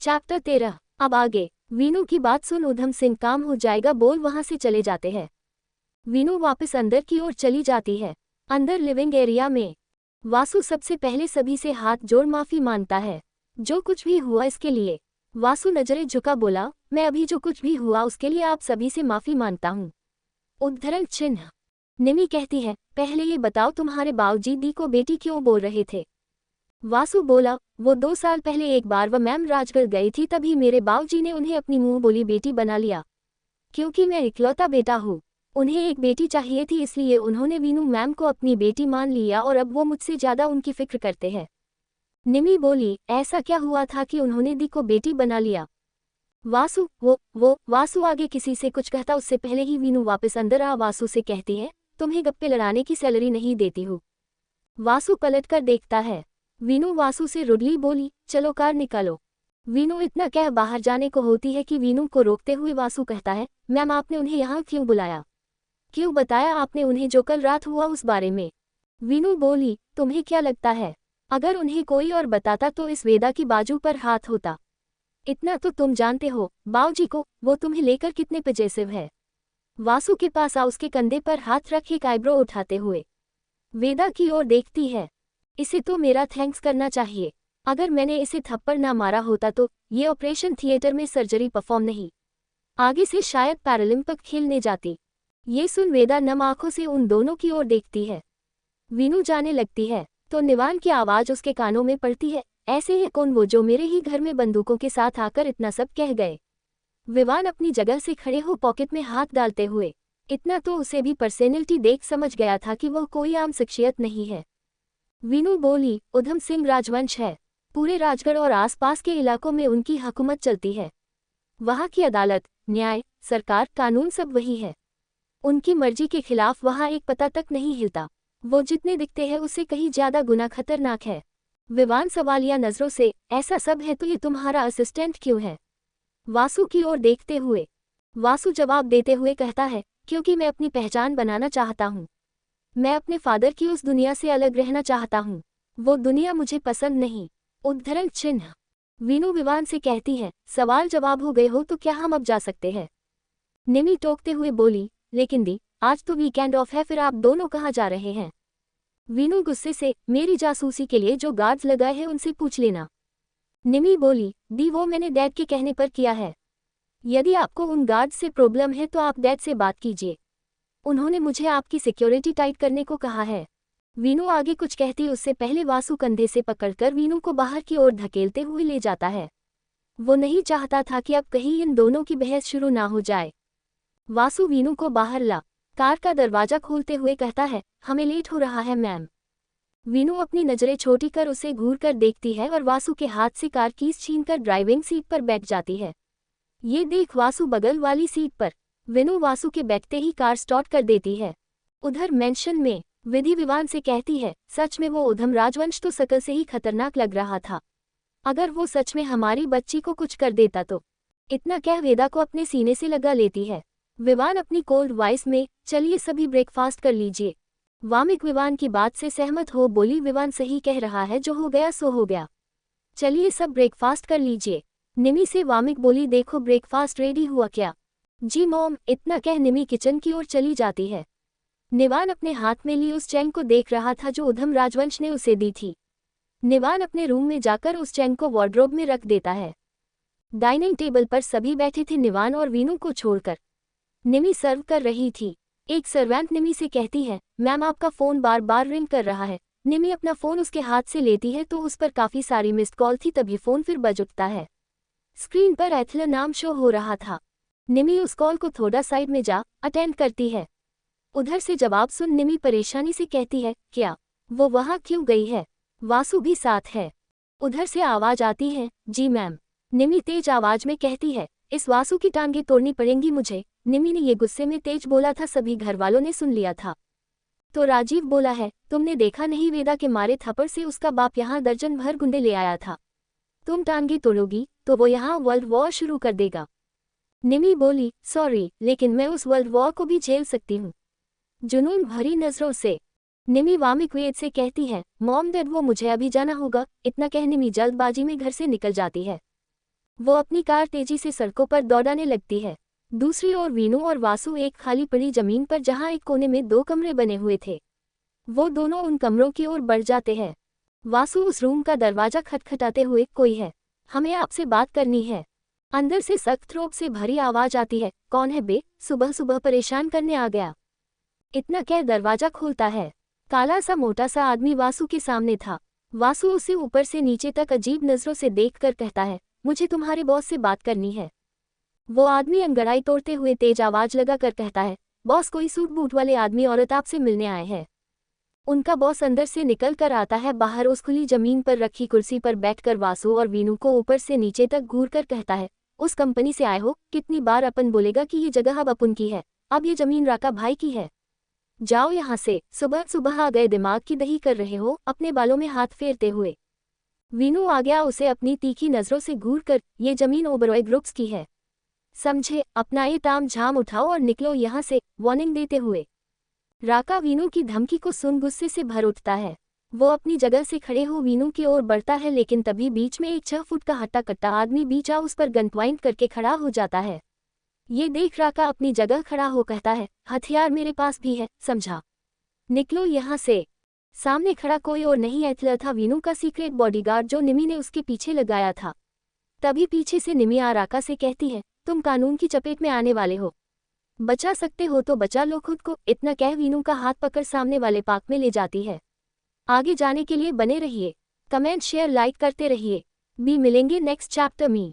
Chapter 13। अब आगे। वीनू की बात सुन उधम सिंह काम हो जाएगा बोल वहां से चले जाते हैं। वीनू वापस अंदर की ओर चली जाती है। अंदर लिविंग एरिया में वासु सबसे पहले सभी से हाथ जोड़ माफी मांगता है, जो कुछ भी हुआ इसके लिए। वासु नजरें झुका बोला, मैं अभी जो कुछ भी हुआ उसके लिए आप सभी से माफी मांगता हूँ। उद्धरण चिन्ह। निमी कहती है, पहले ये बताओ तुम्हारे बाबूजी दी को बेटी क्यों बोल रहे थे। वासु बोला, वो 2 साल पहले एक बार वह मैम राजगढ़ गई थी, तभी मेरे बाबूजी ने उन्हें अपनी मुंह बोली बेटी बना लिया। क्योंकि मैं इकलौता बेटा हूँ, उन्हें एक बेटी चाहिए थी, इसलिए उन्होंने वीनू मैम को अपनी बेटी मान लिया और अब वो मुझसे ज्यादा उनकी फिक्र करते हैं। निमी बोली, ऐसा क्या हुआ था कि उन्होंने दी को बेटी बना लिया। वासु वासु आगे किसी से कुछ कहता उससे पहले ही वीनू वापस अंदर आ वासु से कहती है, तुम्हें गप्पे लड़ाने की सैलरी नहीं देती हूँ। वासु पलट कर देखता है। वीनू वासु से रुडली बोली, चलो कार निकालो। वीनू इतना कह बाहर जाने को होती है कि वीनू को रोकते हुए वासु कहता है, मैम आपने उन्हें यहाँ क्यों बुलाया, क्यों बताया आपने उन्हें जो कल रात हुआ उस बारे में। वीनू बोली, तुम्हें क्या लगता है, अगर उन्हें कोई और बताता तो इस वेदा की बाजू पर हाथ होता। इतना तो तुम जानते हो बाऊजी को, वो तुम्हें लेकर कितने पजेसिव है। वासु के पास आ उसके कंधे पर हाथ रख एक आईब्रो उठाते हुए वेदा की ओर देखती है। इसे तो मेरा थैंक्स करना चाहिए, अगर मैंने इसे थप्पड़ ना मारा होता तो ये ऑपरेशन थिएटर में सर्जरी परफॉर्म नहीं, आगे से शायद पैरालंपिक खेलने जाती। ये सुन वेदा नम आंखों से उन दोनों की ओर देखती है। वीनू जाने लगती है तो निवान की आवाज उसके कानों में पड़ती है, ऐसे है कौन वो जो मेरे ही घर में बंदूकों के साथ आकर इतना सब कह गए। विवान अपनी जगह से खड़े हो पॉकेट में हाथ डालते हुए, इतना तो उसे भी पर्सनैलिटी देख समझ गया था कि वह कोई आम शख्सियत नहीं है। वीनू बोली, उधम सिंह राजवंश है, पूरे राजगढ़ और आसपास के इलाकों में उनकी हुकूमत चलती है। वहाँ की अदालत, न्याय, सरकार, कानून सब वही है। उनकी मर्जी के खिलाफ वहाँ एक पता तक नहीं हिलता। वो जितने दिखते हैं उससे कहीं ज्यादा गुना खतरनाक है। विवान सवालिया नजरों से, ऐसा सब है तो ये तुम्हारा असिस्टेंट क्यों है। वासु की ओर देखते हुए वासु जवाब देते हुए कहता है, क्योंकि मैं अपनी पहचान बनाना चाहता हूँ। मैं अपने फादर की उस दुनिया से अलग रहना चाहता हूँ, वो दुनिया मुझे पसंद नहीं। उद्धरण चिन्ह। वीनू विवान से कहती है, सवाल जवाब हो गए हो तो क्या हम अब जा सकते हैं। निमी टोकते हुए बोली, लेकिन दी, आज तो वीकेंड ऑफ है, फिर आप दोनों कहाँ जा रहे हैं। वीनू गुस्से से, मेरी जासूसी के लिए जो गार्ड्स लगाए हैं उनसे पूछ लेना। निमी बोली, दी वो मैंने डैड के कहने पर किया है। यदि आपको उन गार्ड्स से प्रॉब्लम है तो आप डैड से बात कीजिए, उन्होंने मुझे आपकी सिक्योरिटी टाइट करने को कहा है। वीनू आगे कुछ कहती उससे पहले वासु कंधे से पकड़कर वीनू को बाहर की ओर धकेलते हुए ले जाता है। वो नहीं चाहता था कि अब कहीं इन दोनों की बहस शुरू ना हो जाए। वासु वीनू को बाहर ला कार का दरवाजा खोलते हुए कहता है, हमें लेट हो रहा है मैम। वीनू अपनी नजरें छोटी कर उसे घूर कर देखती है और वासु के हाथ से कार कीज छीनकर ड्राइविंग सीट पर बैठ जाती है। ये देख वासु बगल वाली सीट पर। वीनू वासु के बैठते ही कार स्टार्ट कर देती है। उधर मेंशन में विधि विवान से कहती है, सच में वो उधम राजवंश तो शकल से ही खतरनाक लग रहा था, अगर वो सच में हमारी बच्ची को कुछ कर देता तो। इतना कह वेदा को अपने सीने से लगा लेती है। विवान अपनी कोल्ड वॉइस में, चलिए सभी ब्रेकफास्ट कर लीजिए। वामिक विवान की बात से सहमत हो बोली, विवान सही कह रहा है, जो हो गया सो हो गया, चलिए सब ब्रेकफास्ट कर लीजिए। निमी से वामिक बोली, देखो ब्रेकफास्ट रेडी हुआ क्या। जी मॉम। इतना कह निमी किचन की ओर चली जाती है। निवान अपने हाथ में ली उस चैन को देख रहा था जो उधम राजवंश ने उसे दी थी। निवान अपने रूम में जाकर उस चैन को वार्डरोब में रख देता है। डाइनिंग टेबल पर सभी बैठे थे निवान और वीनू को छोड़कर। निमी सर्व कर रही थी। एक सर्वेंट निमी से कहती है, मैम आपका फोन बार बार रिंग कर रहा है। निमी अपना फोन उसके हाथ से लेती है तो उस पर काफी सारी मिस्ड कॉल थी, तभी फोन फिर बज उठता है। स्क्रीन पर एथलर नाम शो हो रहा था। निमी उस कॉल को थोड़ा साइड में जा अटेंड करती है। उधर से जवाब सुन निमी परेशानी से कहती है, क्या वो वहाँ क्यों गई है, वासु भी साथ है। उधर से आवाज आती है, जी मैम। निमी तेज आवाज में कहती है, इस वासु की टांगें तोड़नी पड़ेंगी मुझे। निमी ने ये गुस्से में तेज बोला था, सभी घर वालों ने सुन लिया था। तो राजीव बोला है, तुमने देखा नहीं वेदा के मारे थप्पड़ से उसका बाप यहाँ दर्जन भर गुंडे ले आया था, तुम टांगें तोड़ोगी तो वो यहाँ वर्ल्ड वॉर शुरू कर देगा। निमी बोली, सॉरी लेकिन मैं उस वर्ल्ड वॉर को भी झेल सकती हूँ। जुनून भरी नजरों से निमी वामिक वेद से कहती है, मॉम डैड वो मुझे अभी जाना होगा। इतना कह निमी जल्दबाजी में घर से निकल जाती है। वो अपनी कार तेजी से सड़कों पर दौड़ाने लगती है। दूसरी ओर वीनू और वासु एक खाली पड़ी जमीन पर जहां एक कोने में 2 कमरे बने हुए थे। वो दोनों उन कमरों की ओर बढ़ जाते हैं। वासु उस रूम का दरवाजा खटखटाते हुए, कोई है, हमें आपसे बात करनी है। अंदर से सख्त रोब से भरी आवाज आती है, कौन है बे, सुबह सुबह परेशान करने आ गया। इतना कह दरवाजा खोलता है। काला सा मोटा सा आदमी वासु के सामने था। वासु उसे ऊपर से नीचे तक अजीब नजरों से देखकर कहता है, मुझे तुम्हारे बॉस से बात करनी है। वो आदमी अंगड़ाई तोड़ते हुए तेज आवाज लगाकर कहता है, बॉस, कोई सूट बूट वाले आदमी औरत आपसे मिलने आए हैं। उनका बॉस अंदर से निकल कर आता है बाहर। उस खुली जमीन पर रखी कुर्सी पर बैठकर वासु और वीनू को ऊपर से नीचे तक घूर कर कहता है, उस कंपनी से आए हो, कितनी बार अपन बोलेगा कि ये जगह अब अपन की है, अब ये जमीन राका भाई की है। जाओ यहाँ से, सुबह सुबह आ गए, दिमाग की दही कर रहे हो, अपने बालों में हाथ फेरते हुए। वीनू आ गया उसे अपनी तीखी नजरों से घूर कर, ये जमीन ओबरॉय ग्रुप्स की है, समझे, अपना ये ताम झाम उठाओ और निकलो यहाँ से, वार्निंग देते हुए। राका वीनू की धमकी को सुन गुस्से से भर उठता है। वो अपनी जगह से खड़े हो वीनू की ओर बढ़ता है, लेकिन तभी बीच में एक 6 फुट का हट्टा कट्टा आदमी बीच आ उस पर गन पॉइंट करके खड़ा हो जाता है। ये देख राका अपनी जगह खड़ा हो कहता है, हथियार मेरे पास भी है, समझा, निकलो यहाँ से। सामने खड़ा कोई और नहीं एथलर था, वीनू का सीक्रेट बॉडीगार्ड जो निमी ने उसके पीछे लगाया था। तभी पीछे से निमी आ राका से कहती है, तुम कानून की चपेट में आने वाले हो, बचा सकते हो तो बचा लो खुद को। इतना कह वीनू का हाथ पकड़ सामने वाले पार्क में ले जाती है। आगे जाने के लिए बने रहिए, कमेंट शेयर लाइक करते रहिए। भी मिलेंगे नेक्स्ट चैप्टर में।